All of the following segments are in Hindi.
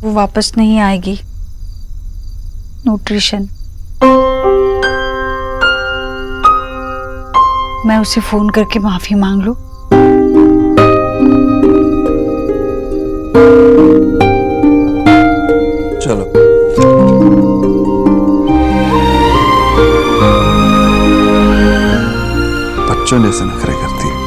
वो वापस नहीं आएगी। न्यूट्रिशन। मैं उसे फोन करके माफी मांग लूं? चलो। बच्चों जैसे नखरे करती है।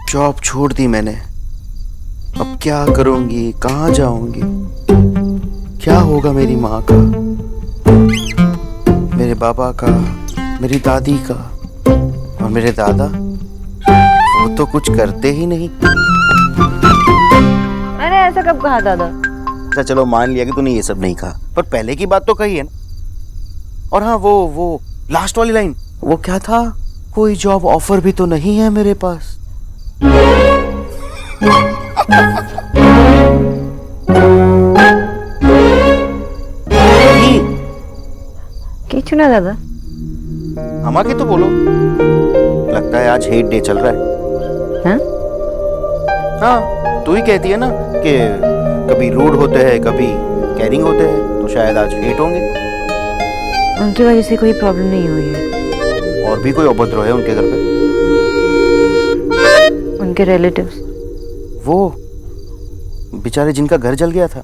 जॉब छोड़ दी मैंने। अब क्या करूंगी, कहाँ जाऊंगी, क्या होगा मेरी माँ का, मेरे पापा का, मेरी दादी का और मेरे दादा? वो तो कुछ करते ही नहीं। मैंने ऐसा कब कहा दादा? अच्छा चलो मान लिया कि तूने ये सब नहीं कहा, पर पहले की बात तो कही है ना। और हाँ वो लास्ट वाली लाइन, वो क्या था? कोई जॉब ऑफर भी तो नहीं है मेरे पास। किचु ना दादा, हम आके तो बोलो। लगता है आज हेट डे चल रहा है। हाँ? हाँ, तू ही कहती है ना कि कभी रूड होते हैं, कभी कैरिंग होते हैं, तो शायद आज हेट होंगे। उनकी वजह से कोई प्रॉब्लम नहीं हुई है। और भी कोई उपद्रव है उनके घर पे? उनके रिलेटिव्स। वो बेचारे जिनका घर जल गया था।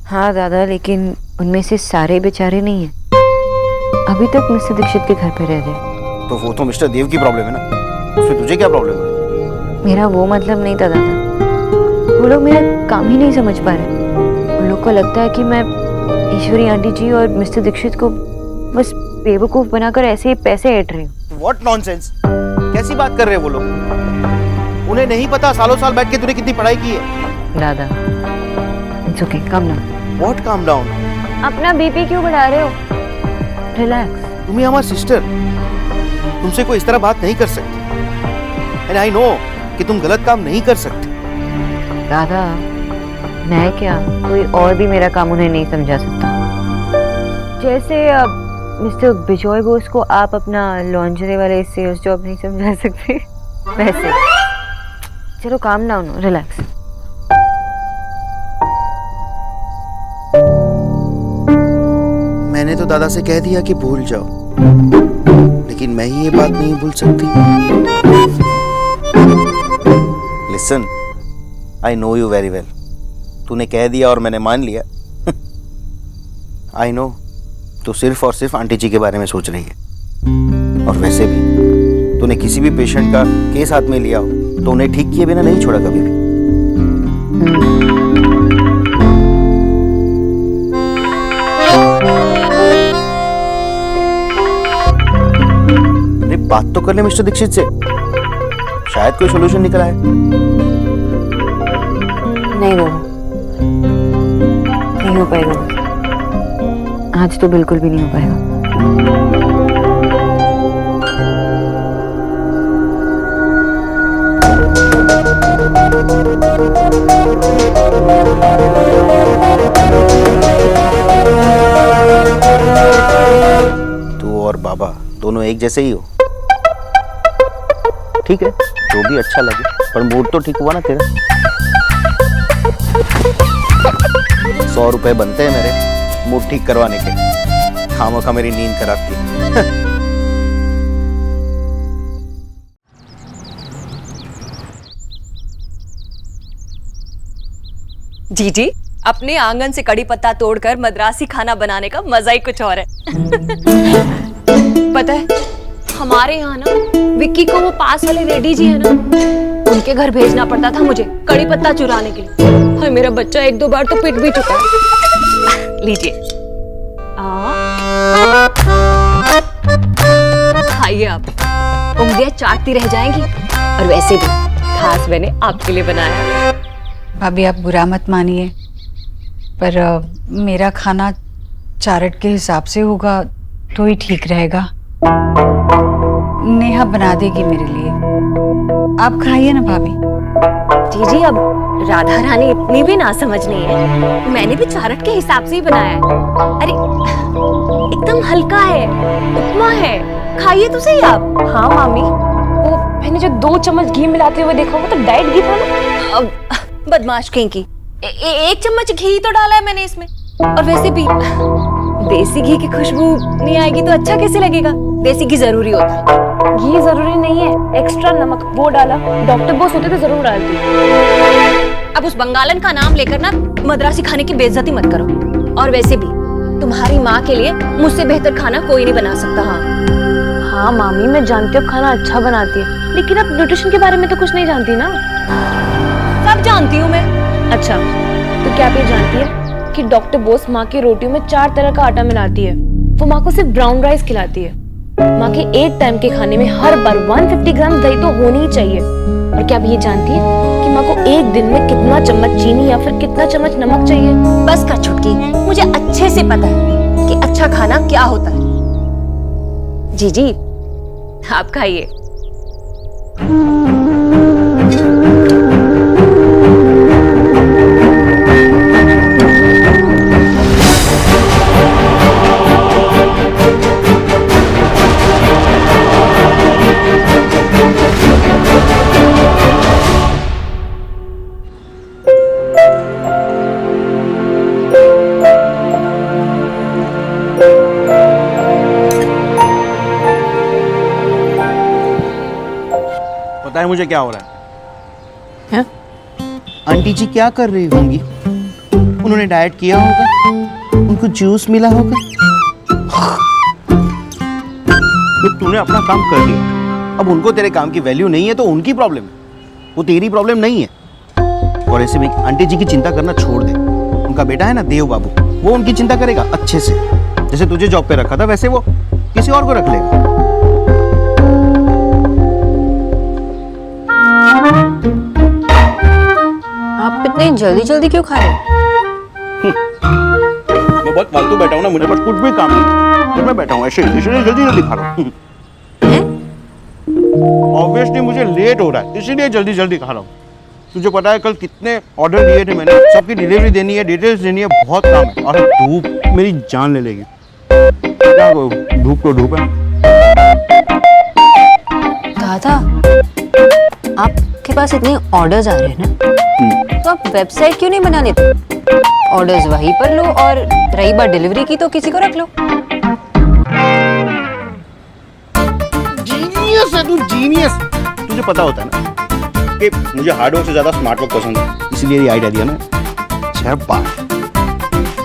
हाँ दादा, लेकिन उनमें से सारे बेचारे नहीं हैं। अभी तक मिस्टर दीक्षित के घर पे रह रहे हैं। तो वो तो मिस्टर देव की प्रॉब्लम है ना, उसमें तुझे क्या प्रॉब्लम है? मेरा वो मतलब नहीं था दादा। वो लोग मेरा काम ही नहीं समझ पा रहे। उन लोग को लगता है कि मैं ईश्वरी आंटी जी और मिस्टर दीक्षित को बस बेवकूफ बनाकर ऐसे ही पैसे ऐंठ रही हूँ। What nonsense! कैसी बात कर रहे हैं वो लोग? उन्हें नहीं पता सालों साल बैठ के तूने कितनी पढ़ाई की है। दादा, it's okay, calm down. What calm down? अपना बीपी क्यों बढ़ा रहे हो? रिलैक्स। तुम ही हमारी सिस्टर, तुमसे कोई इस तरह बात नहीं कर सकती। एंड आई नो कि तुम गलत काम नहीं कर सकते। दादा, मैं क्या, कोई और भी मेरा काम उन्हें नहीं समझा सकता। जैसे मिस्टर बिजॉय बोस को आप अपना लॉन्जरी वाले सेल्स जॉब नहीं समझा सकते, वैसे। चलो काम डाउन, रिलैक्स। मैंने तो दादा से कह दिया कि भूल जाओ, लेकिन मैं ही ये बात नहीं भूल सकती। Listen, I know you very well. तूने कह दिया और मैंने मान लिया। आई नो तू सिर्फ और सिर्फ आंटी जी के बारे में सोच रही है। और वैसे भी तूने किसी भी पेशेंट का केस हाथ में लिया हो तो उन्हें ठीक किए बिना नहीं छोड़ा कभी भी। अरे बात तो कर ले मिस्टर दीक्षित से, शायद कोई सोल्यूशन निकल आए। नहीं दादा, नहीं हो पाएगा। आज तो बिल्कुल भी नहीं हो पाएगा। तू और बाबा दोनों एक जैसे ही हो। ठीक है, जो भी अच्छा लगे, पर मूड तो ठीक हुआ ना तेरा। 100 रुपए बनते हैं मेरे मूड ठीक करवाने के। खामोखा मेरी नींद खराब की। जीजी, अपने आंगन से कड़ी पत्ता तोड़कर मद्रासी खाना बनाने का मजा ही कुछ और है। पता है, हमारे यहाँ ना विक्की को वो पास वाले रेड्डी जी है ना, उनके घर भेजना पड़ता था मुझे कड़ी पत्ता चुराने के लिए। और मेरा बच्चा 1-2 बार तो पिट भी चुका है। लीजिए, खाइए आप, उंगलियां चाटती रह जाएंगी। और वैसे भी खास मैंने आपके लिए बनाया। भाभी आप बुरा मत मानिए, पर मेरा खाना चार्ट के हिसाब से होगा तो ही ठीक रहेगा। नेहा बना देगी मेरे लिए, आप खाइए ना भाभी। जी, अब राधा रानी इतनी भी ना समझ नहीं है, मैंने भी चार्ट के हिसाब से ही बनाया है। अरे एकदम हल्का है, उपमा है, खाइए तो सही आप। हाँ मामी, वो मैंने जो 2 चम्मच घी मिलाते हुए देखा वो तो डाइट घी था ना। बदमाश कहीं की, 1 चम्मच घी तो डाला है मैंने इसमें। और वैसे भी देसी घी की खुशबू नहीं आएगी तो अच्छा कैसे लगेगा? देसी घी जरूरी होता है। घी जरूरी नहीं है, एक्स्ट्रा नमक वो डाला। डॉक्टर बॉस होते तो जरूर डालती। अब उस बंगालन का नाम लेकर ना मद्रासी खाने की बेइज्जती मत करो। और वैसे भी तुम्हारी माँ के लिए मुझसे बेहतर खाना कोई नहीं बना सकता। हाँ मामी, मैं जानती हूँ खाना अच्छा बनाती है, लेकिन आप न्यूट्रिशन के बारे में तो कुछ नहीं जानती ना। सब जानती हूँ मैं। अच्छा, तो क्या आप ये जानती है कि डॉक्टर बोस माँ की रोटियों में 4 तरह का आटा मिलाती है। वो माँ को सिर्फ ब्राउन राइस खिलाती है। माँ के एक टाइम के खाने में हर बार 150 ग्राम दही तो होनी ही चाहिए। और क्या आप ये जानती है कि माँ को एक दिन में कितना चम्मच चीनी या फिर कितना चम्मच नमक चाहिए? बस कर छुटकी, मुझे अच्छे से पता है कि अच्छा खाना क्या होता है। जी, आप खाइए। पता है मुझे क्या हो रहा है? आंटी जी क्या कर रही होंगी? उन्होंने डाइट किया होगा, उनको जूस मिला होगा। तो तूने अपना काम कर लिया, अब उनको तेरे काम की वैल्यू नहीं है तो उनकी प्रॉब्लम है, वो तेरी प्रॉब्लम नहीं है। और ऐसे में आंटी जी की चिंता करना छोड़ दे। उनका बेटा है ना देव बाबू, वो उनकी चिंता करेगा अच्छे से। जैसे तुझे जॉब पे रखा था वैसे वो किसी और को रख लेगा। आप इतने जल्दी जल्दी क्यों खा रहे हो? मैं बहुत फालतू बैठा हूँ ना, मुझे बस कुछ भी काम नहीं, तो मैं बैठा हूँ ऐसे, इसलिए जल्दी जल्दी खा रहा हूँ। ऑब्वियसली मुझे लेट हो रहा है, इसीलिए जल्दी जल्दी खा रहा हूँ। तुझे पता है कल कितने ऑर्डर दिए थे मैंने, सबकी डिलीवरी देनी है, डिटेल्स देनी है, बहुत काम है। और धूप मेरी जान ले लेगी। क्या करूं, धूप तो धूप है। दादा, आपके पास इतने ऑर्डर्स आ रहे हैं ना, तो आप वेबसाइट क्यों नहीं बना लेते? ऑर्डर्स वहीं पर लो, और रही बात डिलीवरी की तो किसी को रख लो। जीनियस है तू, जीनियस। तुझे पता होता है ना कि मुझे हार्ड वर्क से ज्यादा स्मार्ट वर्क पसंद है, इसलिए ये आइडिया दिया ना।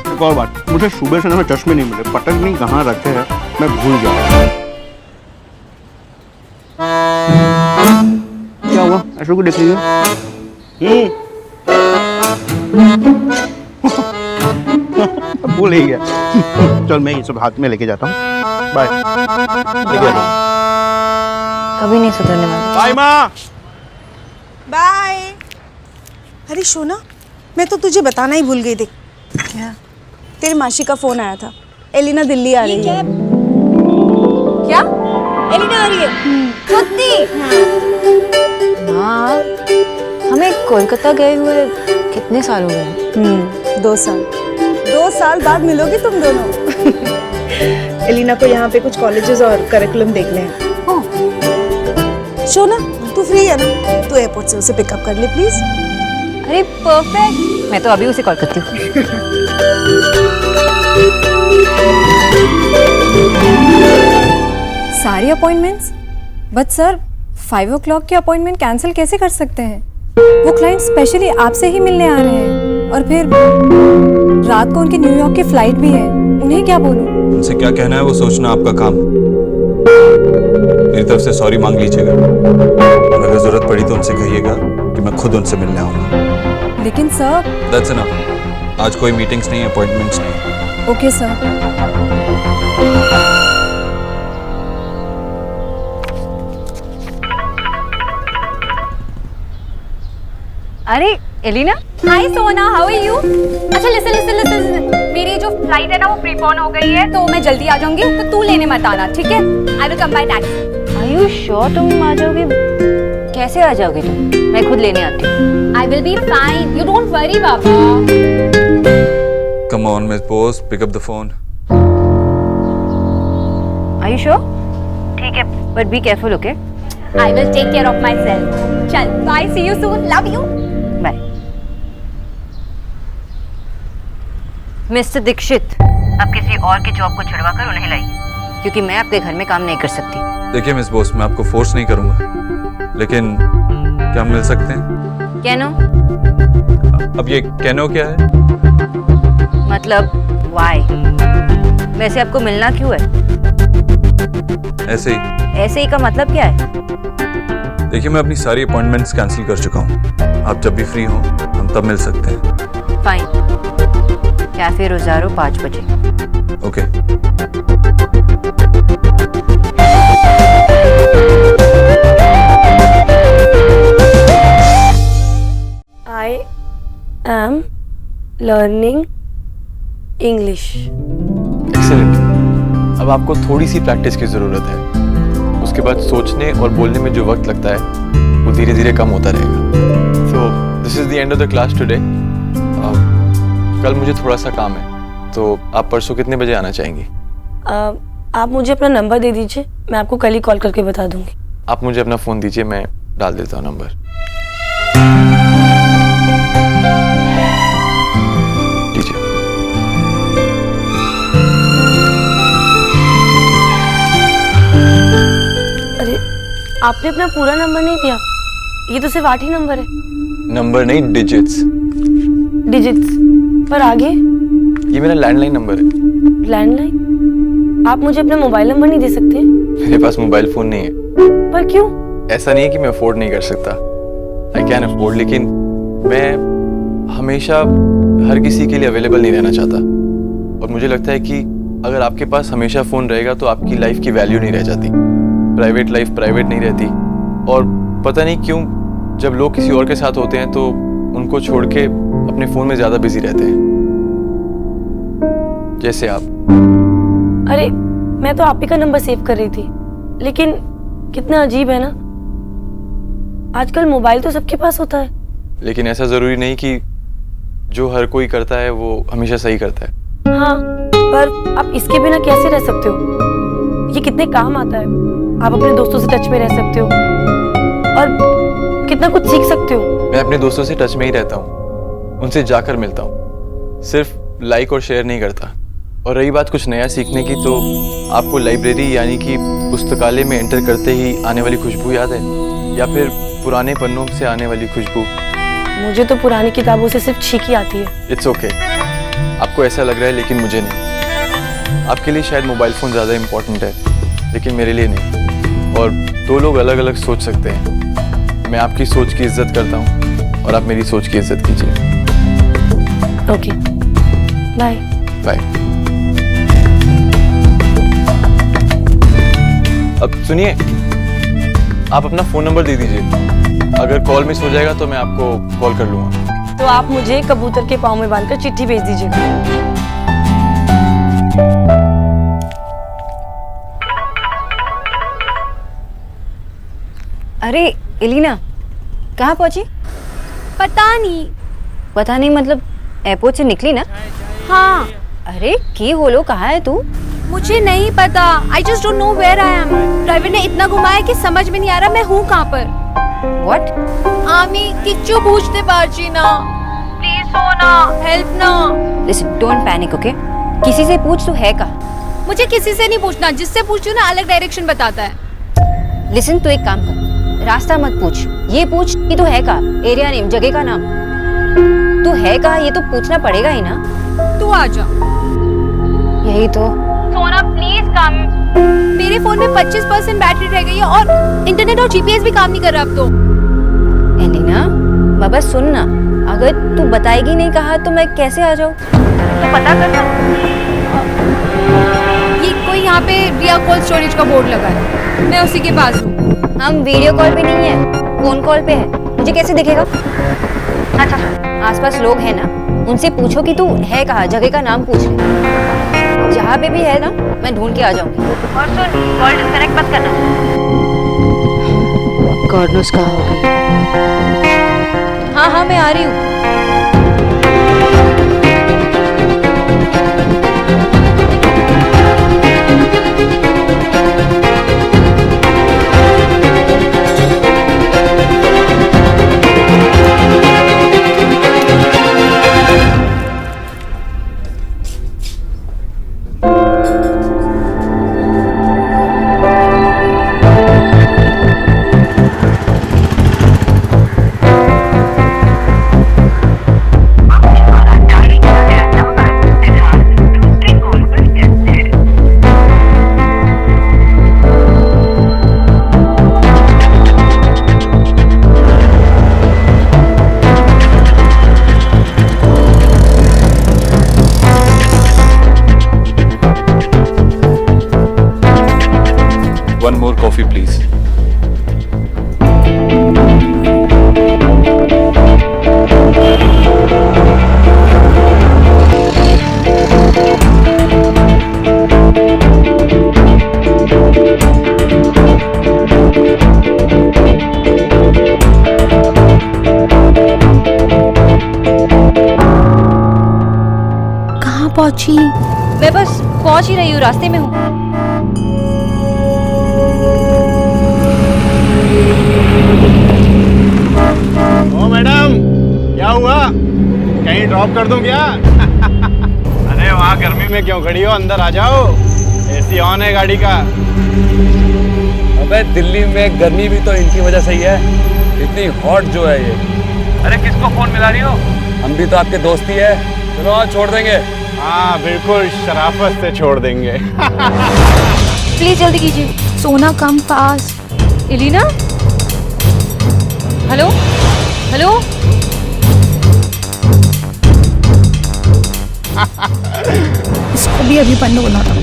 एक और बात, मुझे सुबह से ना चश्मे नहीं मिले, पटक नहीं कहाँ रखे हैं मैं भूल गया। क्या हुआ, ऐसे को देख लीजिए। भूल ही गया। चल मैं ये सब हाथ में लेके जाता हूँ। बाय। लेके जाता हूँ। कभी नहीं सुधरने वाला। बाय माँ। बाय। अरे सोना, मैं तो तुझे बताना ही भूल गई थी। क्या? तेरी मासी का फोन आया था, एलिना दिल्ली आ रही है। क्या? एलिना आ रही है? हाँ, हमें कोलकाता गए हुए कितने साल हो गए? 2 साल। 2 साल बाद मिलोगे तुम दोनों। एलिना को यहाँ पे कुछ कॉलेजेस और करिकुलम देखने हैं। सोना, तू फ्री है ना? तू एयरपोर्ट से उसे पिकअप कर ले प्लीज। अरे परफेक्ट, मैं तो अभी उसे कॉल करती हूँ। सारी अपॉइंटमेंट्स? बट सर 5 o'clock की अपॉइंटमेंट कैंसिल कैसे कर सकते हैं? वो क्लाइंट स्पेशली आपसे ही मिलने आ रहे हैं, और फिर रात को उनकी न्यूयॉर्क की फ्लाइट भी है। उन्हें क्या बोलूं? उनसे क्या कहना है वो सोचना आपका काम। मेरी तरफ से सॉरी मांग लीजिएगा और अगर जरूरत पड़ी तो उनसे कहिएगा कि मैं खुद उनसे मिलने आऊंगा। लेकिन सर। That's enough. आज कोई मीटिंग्स नहीं, अपॉइंटमेंट्स नहीं। Okay sir. अरे एलिना, हाय सोना, हाउ आर यू? अच्छा लिसन लिसन लिसन, मेरी जो फ्लाइट है ना वो प्रीपोन हो गई है, तो मैं जल्दी आ जाऊंगी, तो तू लेने मत आना, ठीक है? I will come by taxi. Are you sure तुम आ जाओगे? कैसे आ जाओगे तुम? मैं खुद लेने आती हूँ। I will be fine, you don't worry बाबा। Come on miss Bose, pick up the phone. Are you sure? ठीक है, but be careful, okay? I will take care of myself. चल bye, see you soon, love you. Bye. Mister Dikshit, अब किसी और की जॉब को छुड़वा कर उन्हें लाइए, क्योंकि मैं आपके घर में काम नहीं कर सकती। देखिए मिस बोस, मैं आपको फोर्स नहीं करूंगा, लेकिन क्या हम मिल सकते हैं? कैनो? अब ये कैनो क्या है? मतलब वाई? वैसे आपको मिलना क्यों है? ऐसे ही। ऐसे ही का मतलब क्या है? देखिए मैं अपनी सारी अपॉइंटमेंट्स कैंसिल कर चुका हूँ। आप जब भी फ्री हो हम तब मिल सकते हैं। फाइन, कैफे रोजारो 5 बजे। Okay. I am learning English. Excellent. अब आपको थोड़ी सी प्रैक्टिस की ज़रूरत है। उसके बाद सोचने और बोलने में जो वक्त लगता है वो धीरे धीरे कम होता रहेगा। So this is the end of the class today. कल मुझे थोड़ा सा काम है, तो आप परसों कितने बजे आना चाहेंगी? आप मुझे अपना नंबर दे दीजिए, मैं आपको कल ही कॉल करके बता दूंगी। आप मुझे अपना फ़ोन दीजिए, मैं डाल देता हूँ नंबर। लीजिए। अरे आपने अपना पूरा नंबर नहीं दिया, ये तो सिर्फ 8 ही नंबर है। नंबर नहीं, डिजिट्स। डिजिट्स पर आगे? ये मेरा लैंडलाइन नंबर है। लैंडलाइन? आप मुझे अपना मोबाइल नंबर नहीं दे सकते? मेरे पास मोबाइल फ़ोन नहीं है। पर क्यों? ऐसा नहीं है कि मैं अफोर्ड नहीं कर सकता, आई कैन अफोर्ड, लेकिन मैं हमेशा हर किसी के लिए अवेलेबल नहीं रहना चाहता। और मुझे लगता है कि अगर आपके पास हमेशा फ़ोन रहेगा तो आपकी लाइफ की वैल्यू नहीं रह जाती, प्राइवेट लाइफ प्राइवेट नहीं रहती। और पता नहीं क्यों जब लोग किसी और के साथ होते हैं तो उनको छोड़ के अपने फ़ोन में ज़्यादा बिजी रहते हैं, जैसे आप। अरे मैं तो आप ही का नंबर सेव कर रही थी, लेकिन कितना अजीब है ना, आजकल मोबाइल तो सबके पास होता है। लेकिन ऐसा ज़रूरी नहीं कि जो हर कोई करता है वो हमेशा सही करता है। हाँ, पर आप इसके बिना कैसे रह सकते हो? ये कितने काम आता है। आप अपने दोस्तों से टच में रह सकते हो और कितना कुछ सीख सकते हो। मैं अपने दोस्तों से टच में ही रहता हूँ, उनसे जाकर मिलता हूँ, सिर्फ लाइक और शेयर नहीं करता। और रही बात कुछ नया सीखने की, तो आपको लाइब्रेरी यानी कि पुस्तकालय में एंटर करते ही आने वाली खुशबू याद है, या फिर पुराने पन्नों से आने वाली खुशबू? मुझे तो पुरानी किताबों से सिर्फ छींकी आती है। इट्स ओके, आपको ऐसा लग रहा है लेकिन मुझे नहीं। आपके लिए शायद मोबाइल फ़ोन ज़्यादा इम्पोर्टेंट है, लेकिन मेरे लिए नहीं। और 2 लोग अलग अलग सोच सकते हैं। मैं आपकी सोच की इज्जत करता हूँ और आप मेरी सोच की इज्जत कीजिए। Okay, bye. बाय। अब सुनिए, आप अपना फ़ोन नंबर दे दीजिए, अगर कॉल मिस हो जाएगा तो मैं आपको कॉल कर लूँगा। तो आप मुझे कबूतर के पाँव में बांधकर चिट्ठी भेज दीजिएगा। अरे एलिना, कहाँ पहुंची? पता नहीं। पता नहीं मतलब एयरपोर्ट से निकली ना? हाँ। अरे की होलो, कहाँ है तू? मुझे नहीं पता, I just don't know where I am. Driver ने इतना घुमाया कि समझ में नहीं आ रहा मैं हूँ कहाँ पर। What? आमी किच्चू पूछते पार्ची ना, प्लीज सोना हेल्प ना। Listen, don't panic, okay? किसी से पूछ तू है कहाँ? मुझे किसी से नहीं पूछना, जिससे पूछती हूँ ना अलग डायरेक्शन बताता है। Listen, तू एक काम कर, रास्ता मत पूछ, ये पूछ कि तू है कहाँ, एरिया नेम, जगह का नाम। तू है कहाँ ये तो पूछना पड़ेगा ही ना। तू आ जा। यही तो। सोना प्लीज काम। मेरे फोन में 25% बैटरी रह गई है और इंटरनेट और जीपीएस भी काम नहीं कर रहा अब तो। एलिना, बाबा सुन ना, अगर तू बताएगी नहीं कहा तो मैं कैसे आ जाऊँ? तो पता करना। ये कोई यहाँ पे रिया कोल्ड स्टोरेज का बोर्ड लगा है, मैं उसी के पास हूँ। हम वीडियो कॉल पे नहीं है, फोन कॉल पे है, मुझे कैसे दिखेगा? अच्छा, आसपास लोग हैं ना, उनसे पूछो कि तू है कहाँ, जगह का नाम पूछ ले। जहाँ पे भी है ना, मैं ढूंढ के आ जाऊंगी। और सुन, कॉल डिस्कनेक्ट मत करना। गॉड नोस कहाँ होगी। हाँ, मैं आ रही हूँ। One more coffee, please. कहाँ पहुँची? मैं बस पहुंच ही रही हूँ, रास्ते में हूँ। ओ मैडम, क्या हुआ? कहीं ड्रॉप कर दूं क्या? अरे वहाँ गर्मी में क्यों खड़ी हो, अंदर आ जाओ, एसी ऑन है गाड़ी का। अबे दिल्ली में गर्मी भी तो इनकी वजह से ही है, इतनी हॉट जो है ये। अरे किसको फोन मिला रही हो? हम भी तो आपके दोस्त ही है, चलो आज छोड़ देंगे। हाँ बिल्कुल, शराफत से छोड़ देंगे। प्लीज जल्दी कीजिए। Sona come fast. Elina, hello hello. इसको भी अभी बंद होना था।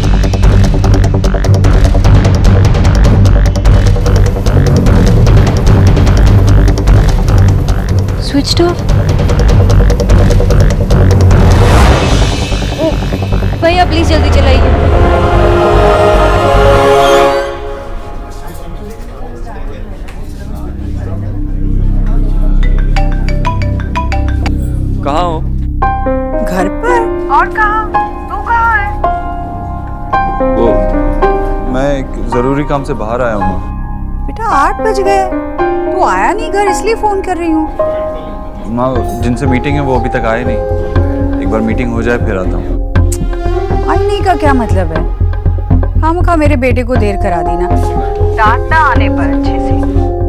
Switch off. भैया प्लीज जल्दी चलाइए। कहाँ हो? घर पर। और कहाँ? तू कहाँ है? वो मैं एक जरूरी काम से बाहर आया हूँ। बेटा 8 बज गए, तू आया नहीं घर, इसलिए फोन कर रही हूँ। माँ, जिनसे मीटिंग है वो अभी तक आए नहीं, एक बार मीटिंग हो जाए फिर आता हूँ। आई नहीं का क्या मतलब है? खामखा मेरे बेटे को देर करा दी ना, डांट ना आने पर अच्छे से,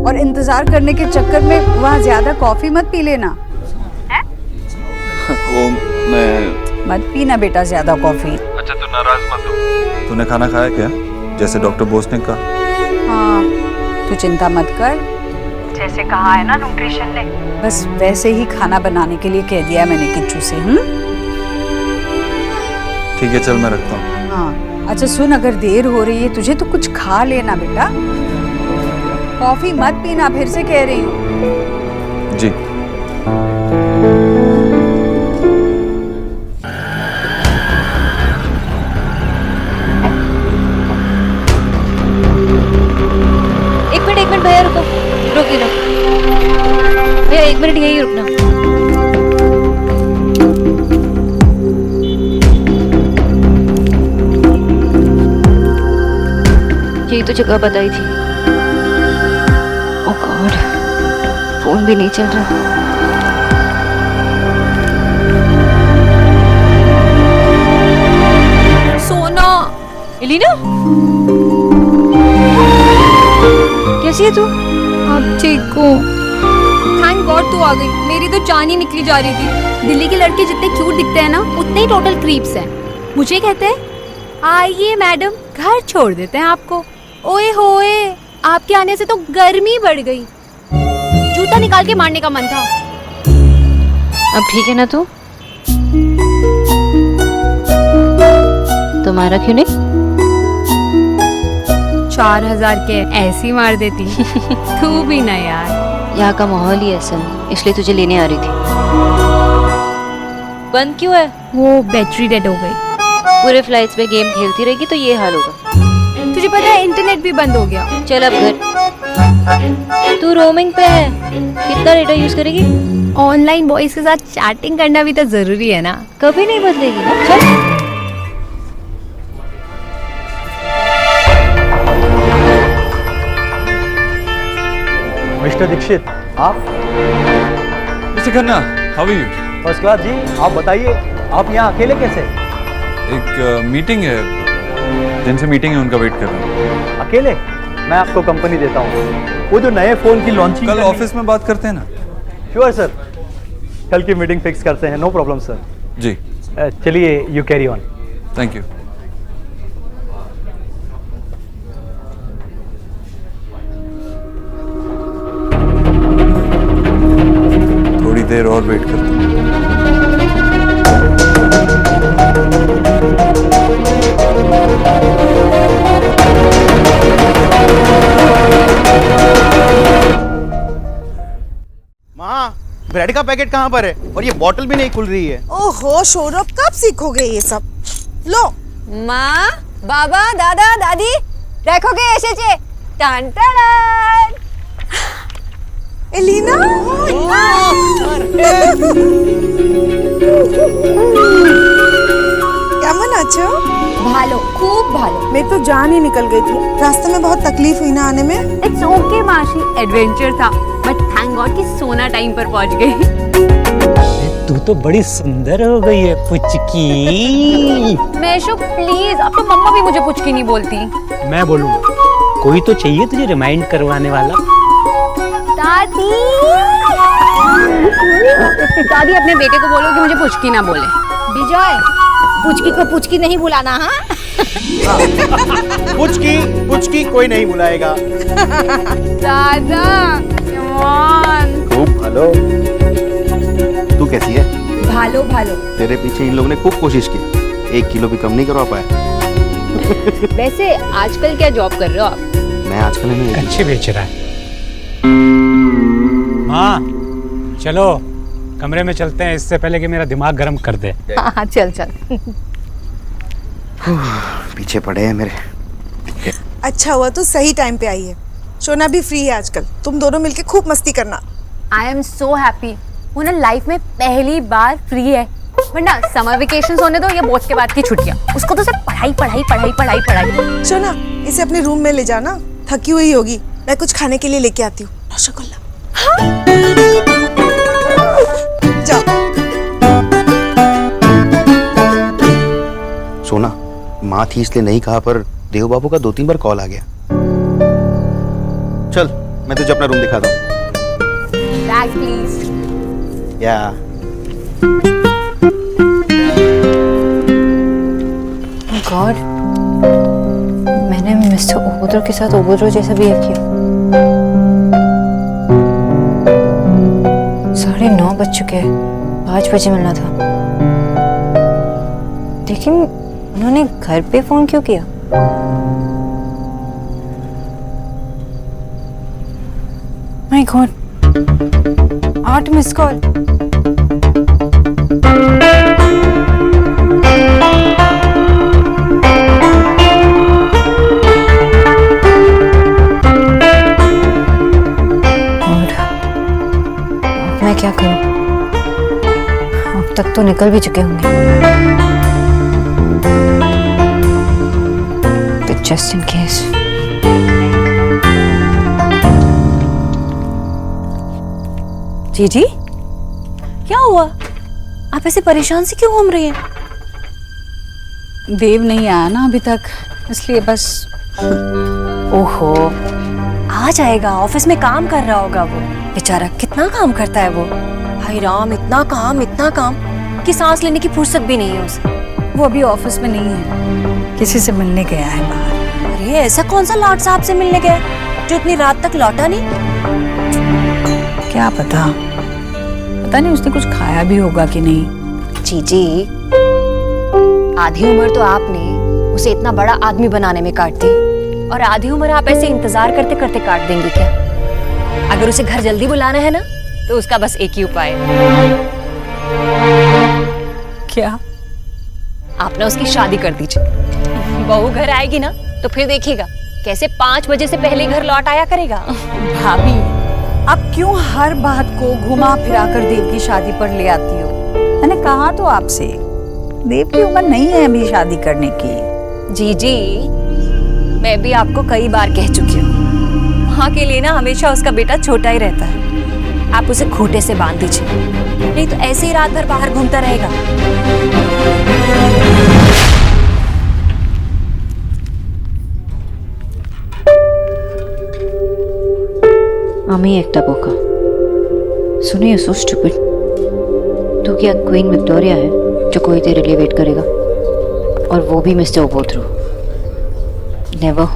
और इंतजार करने के चक्कर में वहाँ ज्यादा कॉफी मत पी लेना। वो मैं मत पीना बेटा ज्यादा कॉफी। अच्छा तू नाराज मत हो। तूने खाना खाया क्या, जैसे डॉक्टर बोस ने कहा? हाँ, तू चिंता मत कर, जैसे कहा है ना न्यूट्रिशन ने, बस वैसे ही खाना बनाने के लिए कह दिया है मैंने किच्चू से। ठीक है चल मैं रखता हूँ। हाँ अच्छा सुन, अगर देर हो रही है तुझे तो कुछ खा लेना बेटा, कॉफी मत पीना, फिर से कह रही हूँ। जी। एक मिनट भैया रुको, रुकिए भैया, 1 मिनट यही रुकना। यही तो जगह बताई थी। ओह गॉड, फोन भी नहीं चल रहा। सोना। एलिना, कैसी है तू? अब ठीक हो? थैंक गॉड तू आ गई, मेरी तो जान ही निकली जा रही थी। दिल्ली के लड़के जितने क्यूट दिखते हैं ना, उतने ही टोटल क्रीप्स हैं। मुझे कहते हैं आइए मैडम घर छोड़ देते हैं आपको। ओए होए, आपके आने से तो गर्मी बढ़ गई। जूता निकाल के मारने का मन था। अब ठीक है ना तू? तुम्हारा क्यों नहीं? 4000 के ऐसी मार देती। तू भी ना यार। यहाँ का माहौल ही ऐसा है, इसलिए तुझे लेने आ रही थी। बंद क्यों है? वो बैटरी डेड हो गई। पूरे फ्लाइट्स में गेम खेलती रहेगी तो ये हाल होगा। तुझे पता है इंटरनेट भी बंद हो गया। चल अब घर। तू रोमिंग पे है, कितना डेटा यूज करेगी? ऑनलाइन बॉयज के साथ चैटिंग करना भी तो जरूरी है ना। कभी नहीं बदलेगी ना। चल। मिस्टर दीक्षित, आप? Mister Khanna, how are you? First class ji. आप बताइए, आप यहाँ अकेले कैसे? एक मीटिंग है, जिनसे मीटिंग है उनका वेट कर रहा हूँ। अकेले? मैं आपको कंपनी देता हूँ। वो जो नए फोन की लॉन्चिंग कल ऑफिस में बात करते हैं ना? श्योर सर, कल की मीटिंग फिक्स करते हैं। No problem sir. जी। चलिए, you carry on. Thank you. थोड़ी देर और वेट करता हूँ। माँ, ब्रेड का पैकेट कहाँ पर है? और ये बॉटल भी नहीं खुल रही है। ओहो सौरभ, कब सीखोगे ये सब? लो। माँ, बाबा, दादा, दादी, देखोगे ऐसे चे? टान टान। एलिना, কেমন আছো? भालो, खूब भालो। मैं तो जान ही निकल गई थी। रास्ते में बहुत तकलीफ हुई ना आने में। इट्स ओके माशी, एडवेंचर था, बट थैंक गॉड कि सोना टाइम पर पहुंच गई। तू तो बड़ी सुंदर हो गई है पुचकी। मैशो प्लीज, अब तो मम्मा भी मुझे पुचकी नहीं बोलती। मैं बोलूंगा, कोई तो चाहिए तुझे रिमाइंड करवाने वाला। दादी, दादी अपने बेटे को बोलो कि मुझे पुचकी ना बोले। विजय, पुचकी को पुचकी नहीं बुलाना। हाँ, पुचकी कोई नहीं बुलाएगा। दादा, come on। खूब भालो। तू कैसी है? भालो भालो। तेरे पीछे इन लोगों ने खूब कोशिश की, 1 किलो भी कम नहीं करवा पाया। वैसे आजकल क्या जॉब कर रहे हो आप? मैं आजकल नहीं। अच्छे बेच रहा है। माँ, चलो कमरे में चलते हैं, इससे पहले कि मेरा दिमाग गर्म कर दे। हाँ, चल चल। पीछे पड़े हैं मेरे। अच्छा हुआ तू सही टाइम पे आई है। शोना भी फ्री है आजकल, तुम दोनों मिलके खूब मस्ती करना। I am so happy. वो ना लाइफ में पहली बार फ्री है, वरना समर वेकेशंस होने दो या बोर्ड्स के बाद की छुट्टियां, उसको तो सिर्फ पढ़ाई पढ़ाई पढ़ाई पढ़ाई पढ़ाई। शोना, इसे अपने रूम में ले जाना, थकी हुई होगी। मैं कुछ खाने के लिए लेके आती हूँ। रसगुल्ला। जाओ। सोना, माँ थी इसलिए नहीं कहा, पर देव बाबू का 2-3 बार कॉल आ गया। चल, मैं तुझे अपना रूम दिखाता हूँ। Bag please. या गॉड, मैंने मिस्टर ओबोद्रो के साथ ओबोद्रो जैसा बिहेव किया। 9:30 बज चुके हैं, 5 बजे मिलना था। लेकिन उन्होंने घर पे फोन क्यों किया? My God, 8 miss call. मैं क्या करूं? अब तक तो निकल भी चुके होंगे। But just in case. जीजी, क्या हुआ? आप ऐसे परेशान से क्यों घूम रही हैं? देव नहीं आया ना अभी तक, इसलिए बस। ओहो, आ जाएगा। ऑफिस में काम कर रहा होगा वो। बेचारा कितना काम करता है वो। हाय राम, इतना काम कि सांस लेने की फुर्सत भी नहीं है उसे। वो अभी ऑफिस में नहीं है, किसी से मिलने गया है बाहर। अरे ऐसा कौन सा लॉर्ड साहब से मिलने गए जो इतनी रात तक लौटा नहीं? क्या पता नहीं उसने कुछ खाया भी होगा कि नहीं। जीजी, आधी उम्र तो आपने उसे इतना बड़ा आदमी बनाने में काट दी, और आधी उम्र आप ऐसे इंतजार करते करते काट देंगी क्या? अगर उसे घर जल्दी बुलाना है ना, तो उसका बस एक ही उपाय है। क्या? आप ना उसकी शादी कर दीजिए। बहू घर आएगी ना, तो फिर देखिएगा कैसे 5 बजे से पहले घर लौट आया करेगा। भाभी, आप क्यों हर बात को घुमा फिरा कर देव की शादी पर ले आती हो? मैंने कहा तो आपसे, देव की उम्र नहीं है अभी शादी करने की। जीजी, मैं भी आपको कई बार कह चुकी हूँ, माँ के लिए ना हमेशा उसका बेटा छोटा ही रहता है। आप उसे खूंटे से बांध दीजिए, नहीं तो ऐसे ही रात भर बाहर घूमता रहेगा। আমি একটা বোকা। सुनिए सो स्टूपिड। तू क्या क्वीन विक्टोरिया है जो कोई तेरे लिए वेट करेगा? और वो भी मिस्टर ओबोथ्रू? नेवर।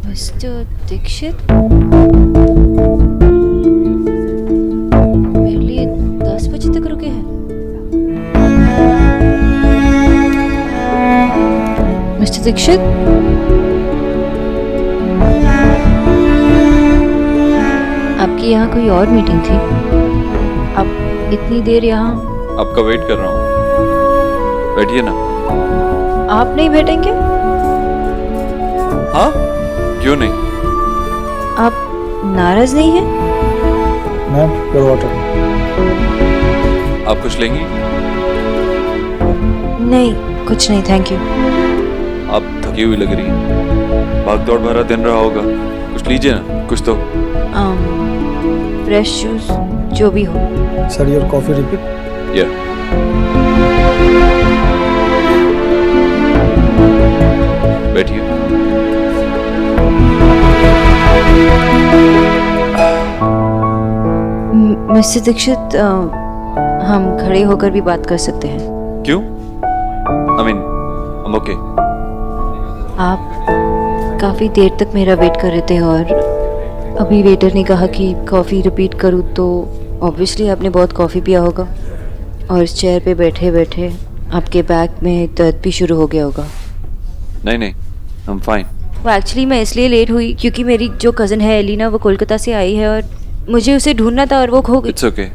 मिस्टर दीक्षित, मेरे लिए 10 बजे तक रुके हैं। मिस्टर दीक्षित, आपकी यहाँ कोई और मीटिंग थी? आप इतनी देर यहाँ? आपका वेट कर रहा हूँ, बैठिए ना। आप नहीं बैठेंगे? हाँ, क्यों नहीं? आप नाराज नहीं हैं? Ma'am, your water. आप कुछ लेंगी? नहीं, कुछ नहीं, थैंक यू। आप थकी हुई लग रही हैं, भाग दौड़ भरा दिन रहा होगा, कुछ लीजिए ना, कुछ तो। फ्रेश जूस जो भी हो। Sir, your coffee repeat. या बैठिए। मिस्टर दीक्षित, हम खड़े होकर भी बात कर सकते हैं? क्यों? I mean, I'm okay. आप काफ़ी देर तक मेरा वेट कर रहे थे और अभी वेटर ने कहा कि कॉफ़ी रिपीट करूँ, तो ऑब्वियसली आपने बहुत कॉफ़ी पिया होगा और इस चेयर पे बैठे बैठे आपके बैक में दर्द भी शुरू हो गया होगा। नहीं, I'm fine. वो एक्चुअली मैं इसलिए लेट हुई क्योंकि मेरी जो कज़न है एलिना, वो कोलकाता से आई है और मुझे उसे ढूंढना था और वो खो गई। It's okay.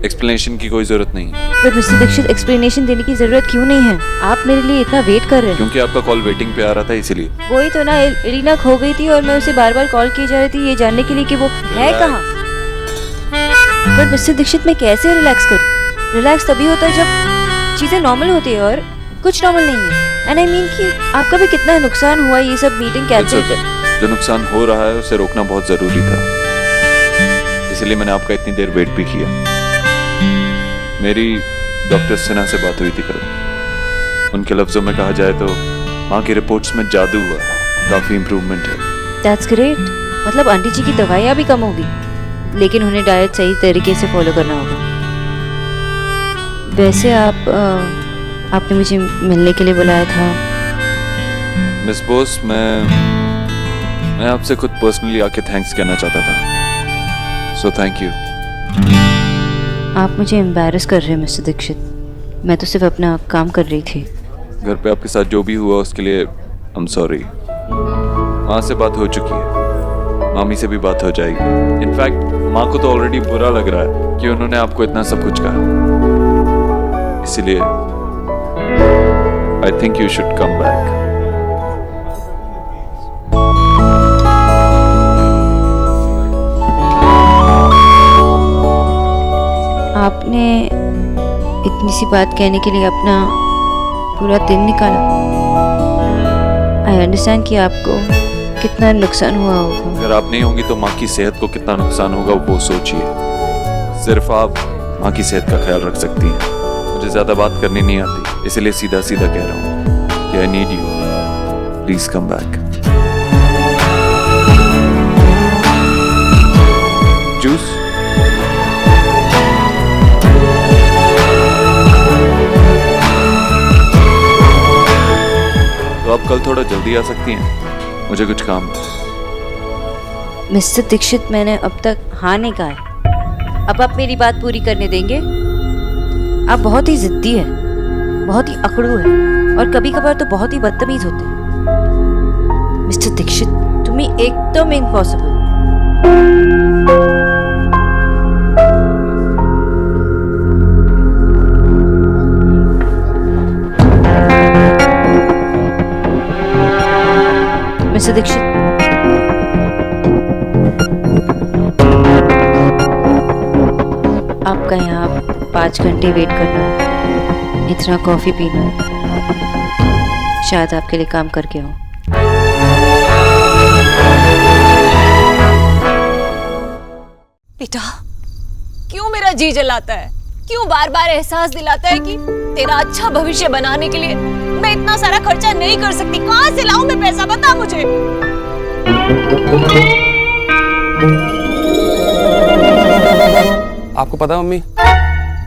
एक्सप्लेनेशन की कोई जरूरत नहीं है। पर मिस्टर दीक्षित, एक्सप्लेनेशन देने की जरूरत क्यों नहीं है? आप मेरे लिए इतना वेट कर रहे हैं। क्योंकि आपका कॉल वेटिंग पे आ रहा था, इसीलिए। वही तो ना, एलिना खो गई थी और मैं उसे बार बार कॉल की जा रही थी ये जानने के लिए कि वो है कहाँ। पर मिस्टर दीक्षित, मैं कैसे रिलैक्स करूँ? रिलैक्स तभी होता है जब चीज़ें नॉर्मल होती है और कुछ नॉर्मल नहीं है। एंड आई मीन कि आपका भी कितना नुकसान हुआ ये सब मीटिंग कैंसिल कर। जो नुकसान हो रहा है उसे रोकना बहुत जरूरी था, इसलिए मैंने आपका इतनी देर वेट भी किया। मेरी डॉक्टर सिन्हा से बात हुई थी कल। उनके लफ्जों में कहा जाए तो माँ की रिपोर्ट्स में जादू हुआ, काफी इम्प्रूवमेंट है। That's great. मतलब आंटी जी की दवाइयाँ भी कम होगी, लेकिन उन्हें डाइट सही तरीके से फॉलो करना होगा। वैसे आपने मुझे मिलने के लिए बुलाया था। मिस बोस, मैं आपसे खुद पर्सनली आके थैंक्स कहना चाहता था, सो थैंक यू। आप मुझे एम्बैरस कर रहे हैं मिस्टर दीक्षित। मैं तो सिर्फ अपना काम कर रही थी। घर पे आपके साथ जो भी हुआ उसके लिए आई एम सॉरी। माँ से बात हो चुकी है, मामी से भी बात हो जाएगी। इनफैक्ट माँ को तो ऑलरेडी बुरा लग रहा है कि उन्होंने आपको इतना सब कुछ कहा, इसलिए I think you should come back. आपने इतनी सी बात कहने के लिए अपना पूरा दिन निकाला। आई अंडरस्टैंड कि आपको कितना नुकसान हुआ होगा। अगर आप नहीं होंगी तो माँ की सेहत को कितना नुकसान होगा वो सोचिए। सिर्फ आप माँ की सेहत का ख्याल रख सकती हैं। मुझे ज्यादा बात करनी नहीं आती, इसलिए सीधा सीधा कह रहा हूँ कि I need you, please come back. Juice? तो आप कल थोड़ा जल्दी आ सकती हैं, मुझे कुछ काम है। मिस्टर दीक्षित, मैंने अब तक हाँ नहीं कहा है। अब आप मेरी बात पूरी करने देंगे? आप बहुत ही जिद्दी है, बहुत ही अकड़ू है और कभी कभार तो बहुत ही बदतमीज होते हैं। मिस्टर दीक्षित, तुम्हें एकदम इम्पॉसिबल। मिस्टर दीक्षित, आपका यहाँ 5 घंटे वेट करना, इतना कॉफी पीना, शायद आपके लिए काम करके हूँ। बेटा, क्यों मेरा जी जलाता है? क्यों बार बार एहसास दिलाता है कि तेरा अच्छा भविष्य बनाने के लिए मैं इतना सारा खर्चा नहीं कर सकती? कहाँ से लाऊं मैं पैसा, बता मुझे। आपको पता है मम्मी,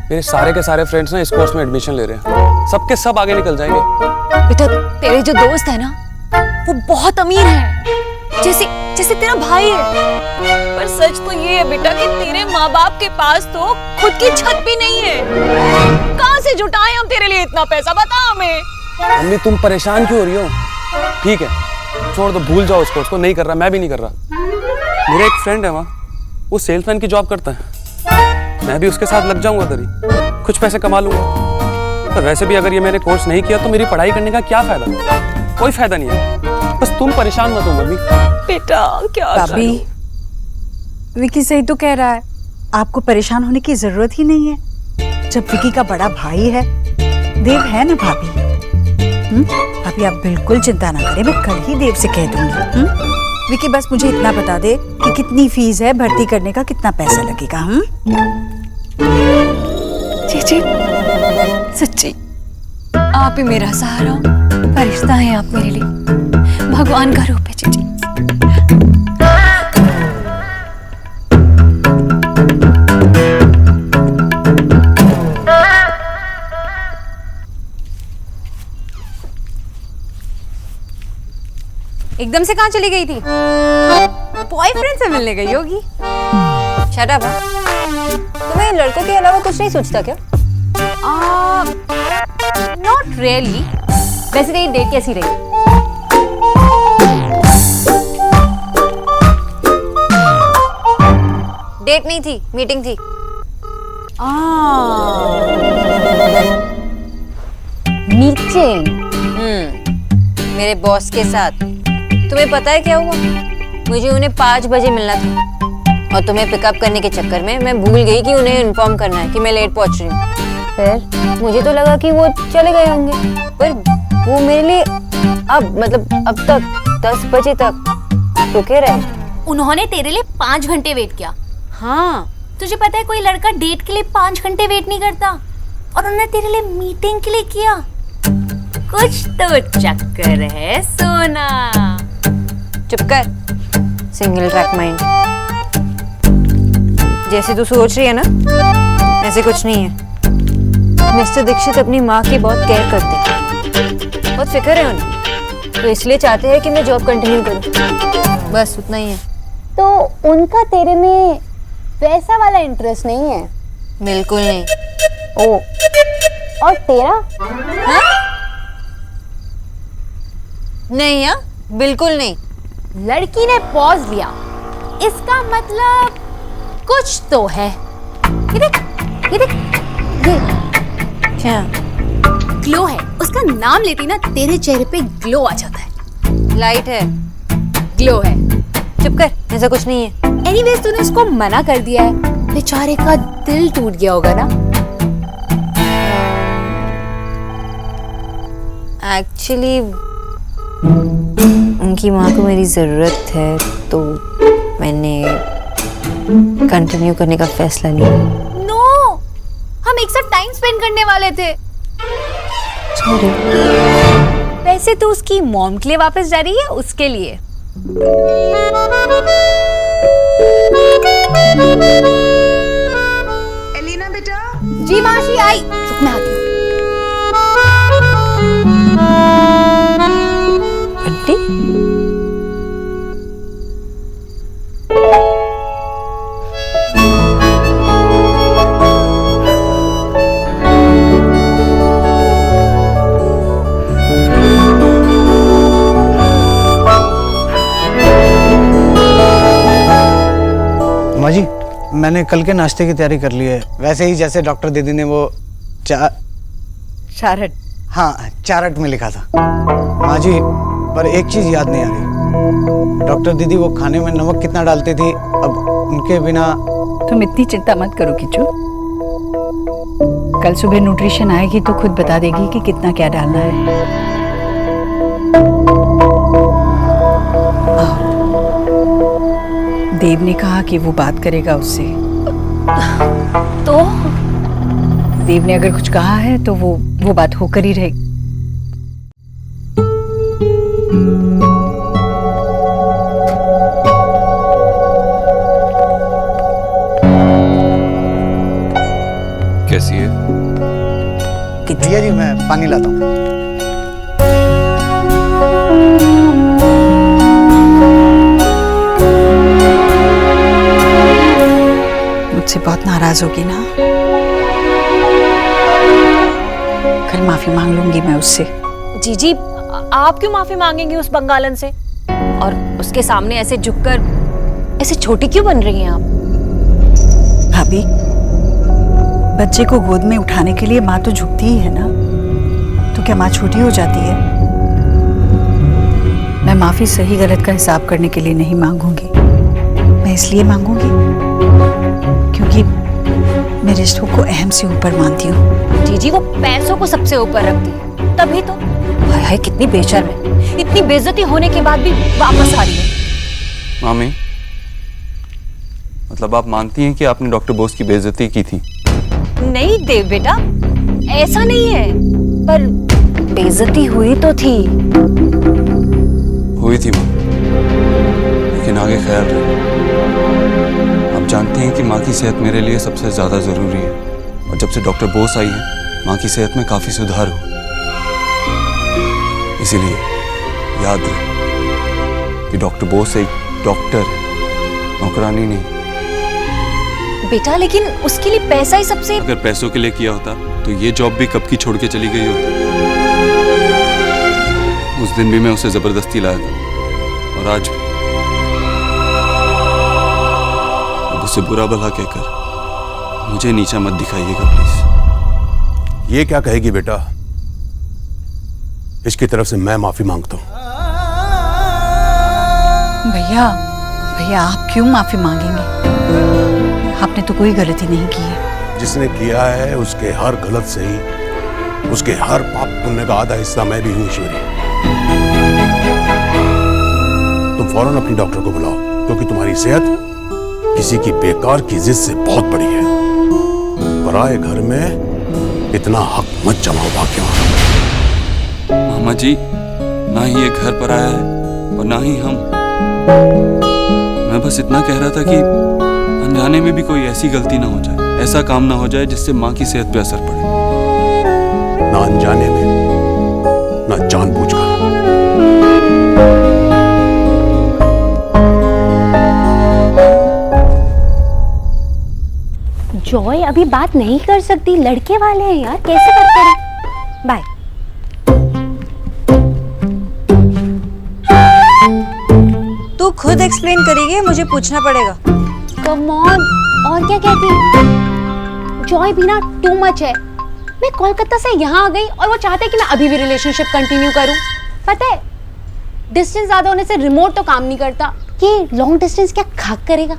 मेरे सारे के सारे फ्रेंड्स ना इस कोर्स में एडमिशन ले रहे हैं, सबके सब आगे निकल जाएंगे। बेटा, तेरे जो दोस्त है ना, वो बहुत अमीर है, जैसे जैसे तेरा भाई है। पर सच तो ये है बेटा कि तेरे माँ बाप के पास तो खुद की छत भी नहीं है। कहाँ से जुटाएं हम तेरे लिए इतना पैसा, बता हमें। मम्मी, तुम परेशान क्यों हो रही हो? ठीक है, छोड़ दो, भूल जाओ उसको, उसको नहीं कर रहा, मैं भी नहीं कर रहा। मेरा एक फ्रेंड है वहाँ, वो सेल्समैन की जॉब करता है, मैं भी उसके साथ लग जाऊंगा, तरी कुछ पैसे कमा लूंगा। पर वैसे भी अगर ये मैंने कोर्स नहीं किया तो मेरी पढ़ाई करने का क्या फायदा? कोई फायदा नहीं है। बस तुम परेशान मत हो मम्मी। बेटा क्या भाभी, विकी सही तो कह रहा है, आपको परेशान होने की जरूरत ही नहीं है। जब विकी का बड़ा भाई है, देव है ना भाभी। भाभी आप बिल्कुल चिंता ना करें, मैं कल ही देव से कह दूंगी। विकी बस मुझे इतना बता दे कि कितनी फीस है, भर्ती करने का कितना पैसा लगेगा। जी सच्ची आप ही मेरा सहारा, फरिश्ता हैं आप मेरे लिए, भगवान का रूप है जीजी। एकदम से कहाँ चली गई थी? बॉयफ्रेंड से मिलने गई होगी। Shut up. तुम्हें लड़कों के अलावा कुछ नहीं सोचता क्या? Not really. वैसे तेरी डेट कैसी रही? डेट नहीं थी, मीटिंग थी। मीटिंग? मेरे बॉस के साथ। तुम्हें पता है क्या हुआ? मुझे उन्हें 5 बजे मिलना था और तुम्हें पिकअप करने के चक्कर में मैं भूल गई कि उन्हें इन्फॉर्म करना है कि मैं लेट पहुंच रही हूँ। फिर मुझे तो लगा कि वो चले गए होंगे, पर वो मेरे लिए अब तक 10 बजे तक रुके रहे। उन्होंने तेरे लिए 5 घंटे वेट किया? हाँ। तुझे पता है कोई लड़का डेट के लिए 5 घंटे वेट नहीं करता, और उन्होंने तेरे लिए मीटिंग के लिए किया। कुछ तो चक्कर है सोना। चुप कर, सिंगल ट्रैक माइंड। जैसे तू सोच रही है ना, ऐसे कुछ नहीं है। मिस्टर दीक्षित अपनी माँ की बहुत केयर करते हैं, बहुत फिक्र है उन्हें, तो इसलिए चाहते हैं कि मैं जॉब कंटिन्यू करूँ। बस उतना ही है। तो उनका तेरे में वैसा वाला इंटरेस्ट नहीं है? बिल्कुल नहीं। ओ, और तेरा? हाँ? नहीं यार, बिल्कुल नहीं। लड़की ने पॉज लिया, इसका मतलब कुछ तो है। ये देख, ये देख, ये क्या? ग्लो है। उसका नाम लेती ना तेरे चेहरे पे ग्लो आ जाता है। लाइट है। ग्लो है। चुप कर, ऐसा कुछ नहीं है। एनीवेज तूने उसको मना कर दिया है, बेचारे का दिल टूट गया होगा ना? एक्चुअली उनकी माँ को मेरी ज़रूरत है, तो मैंने कंटिन्यू करने का फैसला लिया। नो, हम एक साथ टाइम स्पेंड करने वाले थे। वैसे तो उसकी मॉम के लिए वापस जा रही है, उसके लिए। एलिना बेटा। जी मासी आई। रुक मैं आती हूँ। आंटी माँ जी, मैंने कल के नाश्ते की तैयारी कर ली है, वैसे ही जैसे डॉक्टर दीदी ने वो चारट। हाँ, चारट में लिखा था। माँ जी, पर एक चीज याद नहीं आ रही। डॉक्टर दीदी वो खाने में नमक कितना डालती थी, अब उनके बिना। तुम इतनी चिंता मत करो किच्चू, कल सुबह न्यूट्रिशन आएगी तो खुद बता देगी कि कितना क्या डालना है। देव ने कहा कि वो बात करेगा उससे। तो देव ने अगर कुछ कहा है तो वो बात होकर ही रहेगी। कैसी है? भैया जी, मैं पानी लाता हूँ। मुझसे बहुत नाराज होगी ना? कल माफी मांग लूंगी मैं उससे। जीजी, आप क्यों माफी मांगेंगी उस बंगालन से? और उसके सामने ऐसे झुककर ऐसे छोटी क्यों बन रही हैं आप? भाभी, बच्चे को गोद में उठाने के लिए माँ तो झुकती ही है ना, तो क्या माँ छोटी हो जाती है? मैं माफी सही गलत का हिसाब करने के लिए नहीं मांगूंगी, मैं इसलिए मांगूंगी क्योंकि मैं रिश्तों को अहम से ऊपर मानती हूँ। जीजी, वो पैसों को सबसे ऊपर रखती है, तभी तो। हाय हाय, कितनी बेशर्म है, इतनी बेइज्जती होने के बाद भी वापस आ रही है। मामी, मतलब आप मानती हैं कि आपने डॉक्टर बोस की बेइज्जती की थी? नहीं देव बेटा, ऐसा नहीं है, पर बेइज्जती हुई तो थी। हुई थी माँ, लेकिन आगे ख्याल रहे। आप जानती हैं कि माँ की सेहत मेरे लिए सबसे ज़्यादा ज़रूरी है, और जब से डॉक्टर बोस आई है माँ की सेहत में काफ़ी सुधार हुआ। इसीलिए याद रहे कि डॉक्टर बोस एक डॉक्टर है, नौकरानी नहीं। बेटा, लेकिन उसके लिए पैसा ही सबसे। अगर पैसों के लिए किया होता तो ये जॉब भी कब की छोड़ के चली गई होती। उस दिन भी मैं उसे जबरदस्ती लाया था, और आज भी। अब उसे बुरा भला कहकर मुझे नीचा मत दिखाइएगा प्लीज। ये क्या कहेगी बेटा? इसकी तरफ से मैं माफी मांगता हूँ। भैया, भैया आप क्यों माफी मांगेंगे? आपने तो कोई गलती नहीं की है। जिसने किया है उसके हर गलत से ही उसके हर पाप पुण्य का आधा हिस्सा मैं भी हूं ईश्वरी। तुम फौरन अपनी डॉक्टर को बुलाओ, क्योंकि तुम्हारी सेहत किसी की बेकार की जिद से बहुत बड़ी है। पराए घर में इतना हक मत जमाओ भाग्यवान। मामा जी, ना ही ये घर पर आया है और ना ही हम। मैं बस इतना कह रहा था कि अनजाने में भी कोई ऐसी गलती ना हो जाए, ऐसा काम ना हो जाए जिससे माँ की सेहत पे असर पड़े। ना अनजाने में, ना जानबूझकर। जॉय अभी बात नहीं कर सकती, लड़के वाले हैं यार, कैसे करते हैं? बाय। तू खुद एक्सप्लेन करेगी, मुझे पूछना पड़ेगा। कम ऑन, और क्या कहती? जॉय भी ना टू मच है। मैं कोलकाता से यहाँ आ गई और वो चाहते कि मैं अभी भी रिलेशनशिप कंटिन्यू करूं। पता है, डिस्टेंस ज्यादा होने से रिमोट तो काम नहीं करता, ये लॉन्ग डिस्टेंस क्या खाक करेगा?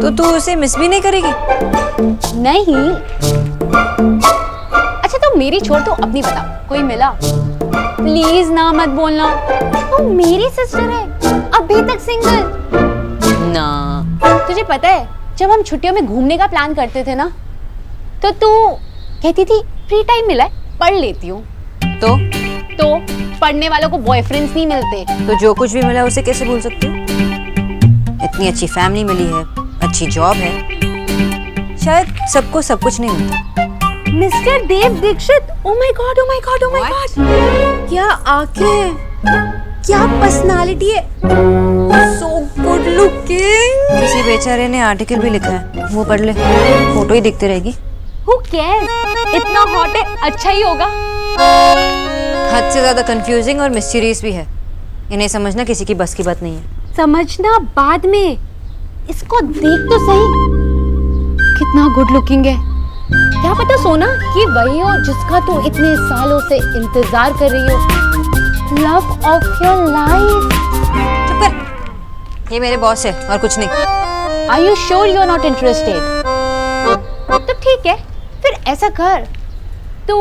तो तू उसे मिस भी नहीं करेगी? नहीं। अच्छा तो मेरी छोड़, तो अपनी बता, कोई मिला? प्लीज ना मत बोलना, वो मेरी सिस्टर है, अभी तक सिंगल ना। तुझे पता है, जब हम छुट्टियों में घूमने का प्लान करते थे ना, तो तू कहती थी फ्री टाइम मिला है पढ़ लेती हूँ। तो पढ़ने वालों को बॉयफ्रेंड्स नहीं मिलते। तो जो कुछ भी मिला उसे कैसे भूल सकती हूँ? इतनी अच्छी फैमिली मिली है, अच्छी जॉब है, शायद सबको सब कुछ नहीं मिलता। Mister Dev Dikshit, oh my God, oh my God, oh my God, क्या आंखें, क्या पर्सनालिटी है, सो गुड लुकिंग। किसी बेचारे ने आर्टिकल भी लिखा है, वो पढ़ ले, फोटो ही दिखती रहेगी। Who cares? इतना हॉट है, अच्छा ही होगा। हद से ज्यादा कंफ्यूजिंग और मिस्टीरियस भी है। इन्हें समझना किसी की बस की बात नहीं है। समझना बाद में, इसको देख तो सही, कितना गुड लुकिंग है। क्या पता सोना ये वही हो जिसका तू इतने सालों से इंतजार कर रही हो। Love of your life. चुप कर, ये मेरे बॉस है और कुछ नहीं। Are you sure you are not interested? तो ठीक है, फिर ऐसा कर, तू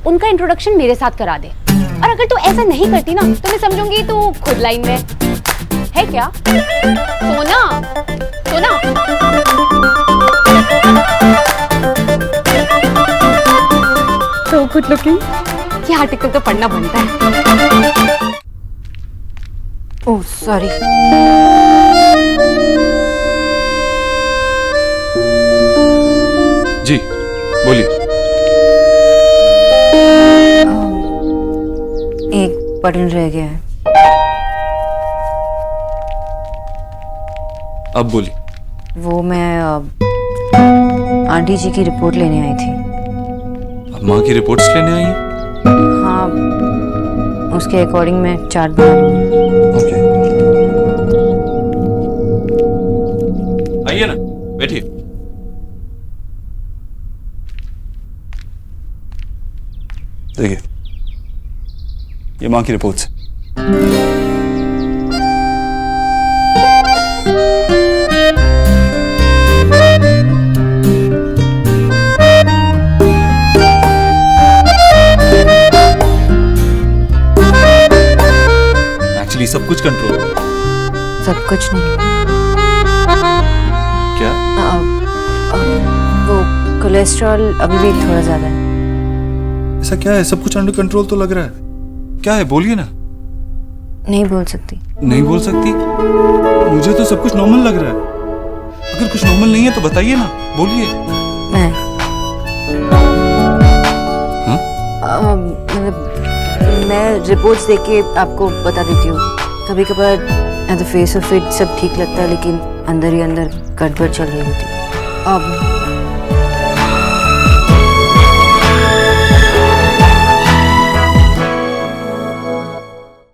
उनका इंट्रोडक्शन मेरे साथ करा दे, और अगर तू ऐसा नहीं करती ना तो मैं समझूंगी तू खुद लाइन में है। क्या सोना, सोना, so good looking, ये आर्टिकल तो पढ़ना बनता है। Oh sorry. जी बोलिए। एक बटन रह गया है। अब बोलिए। वो मैं आंटी जी की रिपोर्ट लेने आई थी। अब माँ की रिपोर्ट्स लेने आई हैं? हाँ, उसके अकॉर्डिंग मैं चार्ट बना लूंगी। ओके, आइए ना, बैठिए। देखिए, ये माँ की रिपोर्ट्स। एक्चुअली सब कुछ कंट्रोल है। सब कुछ नहीं। क्या? वो कोलेस्ट्रॉल अभी भी थोड़ा ज्यादा है। ऐसा क्या है? सब कुछ अंडर कंट्रोल तो लग रहा है। क्या है, बोलिए ना। नहीं बोल सकती। नहीं बोल सकती? मुझे तो सब कुछ नॉर्मल लग रहा है। अगर कुछ नॉर्मल नहीं है तो बताइए ना, बोलिए। मैं रिपोर्ट्स देख के आपको बता देती हूँ। कभी कभार at the face of it सब ठीक लगता है, लेकिन अंदर ही अंदर गड़बड़ चल रही होती है।